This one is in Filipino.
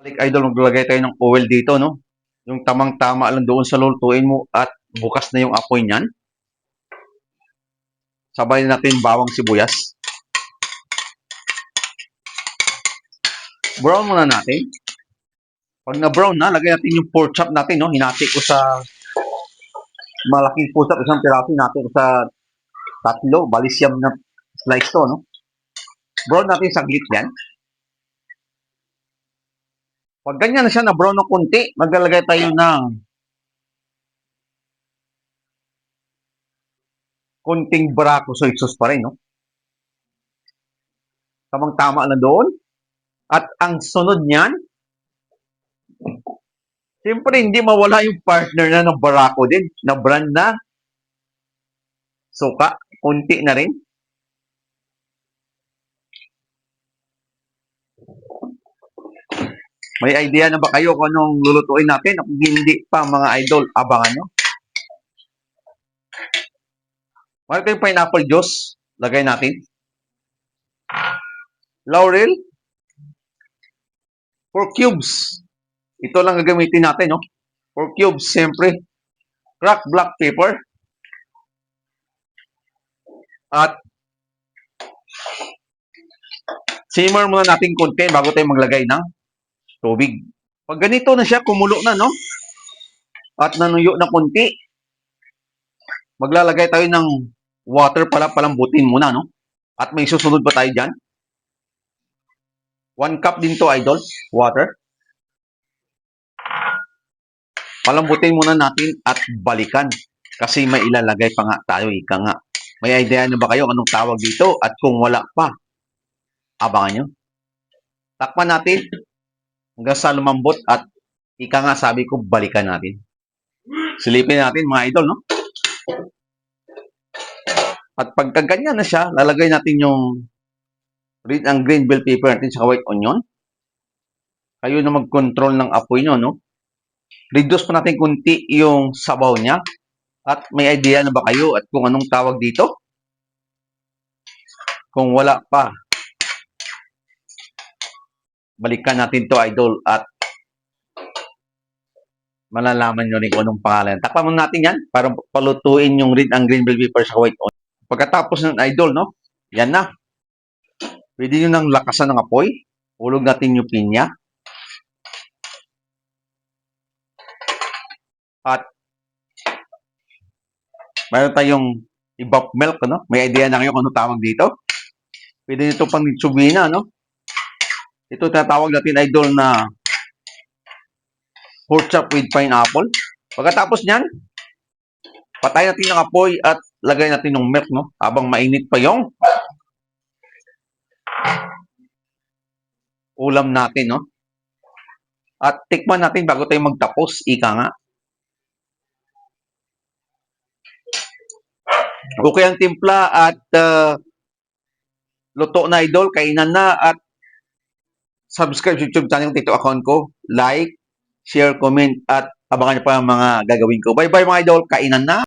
Like idol, maglalagay tayo ng oil dito, no? Yung tamang-tama lang doon sa lulutuin mo at bukas na yung apoy niyan. Sabay natin bawang sibuyas. Brown muna natin. Pag na-brown na, lagay natin yung pork chop natin, no? Hinati ko sa malaking pork chop, isang piraso natin sa tatlo, balisyam na slice to, no? Brown natin saglit yan. Pag ganyan na siya na brown ng konti, maglalagay tayo ng konting barako soy sauce pa rin, no? Tamang-tama lang doon. At ang sunod niyan, siyempre hindi mawala yung partner na ng barako din, na brand na suka, konti na rin. May idea na ba kayo kung anong lulutuin natin? Kung hindi pa mga idol, abangan nyo. Meron tayong pineapple juice. Lagay natin. Laurel. 4 cubes. Ito lang gagamitin natin, no? 4 cubes, siyempre. Cracked black pepper. At simmer muna natin konti bago tayo maglagay ng tubig. Pag ganito na siya, kumulo na, no? At nanuyo na konti, maglalagay tayo ng water pala, palambutin muna, no? At may susunod pa tayo dyan. 1 cup din to, idol, water. Palambutin muna natin at balikan. Kasi may ilalagay pa nga tayo, ika nga. May idea na ba kayo anong tawag dito? At kung wala pa, abangan nyo. Takpan natin hanggang sa lumambot at ika nga sabi ko, balikan natin. Silipin natin mga idol, no? At pagka ganyan na siya, lalagay natin yung red and green bell pepper natin sa white onion. Kayo na mag-control ng apoy nyo, no? Reduce pa natin kunti yung sabaw niya. At may idea na ba kayo at kung anong tawag dito? Kung wala pa, balikan natin to, idol, at malalaman nyo rin kung anong pangalan. Takpan muna natin yan para palutuin yung red and green bell pepper sa white onion. Pagkatapos ng idol, no? Yan na. Pwede nyo nang lakasan ng apoy. Ulog natin yung pinya. At mayroon tayong ibap milk, no? May idea na kayo kung anong tawag dito? Pwede nito pang nitsubina, no? Ito tinatawag natin, idol, na pork chop with pineapple. Pagkatapos niyan, patay natin ng apoy at lagay natin ng milk, no? Habang mainit pa yung ulam natin, no? At tikman natin bago tayo magtapos, ika nga. Okay ang timpla at luto na, idol, kainan na, at subscribe sa YouTube channel Tito account ko, like, share, comment, at abangan niyo pa ang mga gagawin ko. Bye-bye mga idol, kainan na!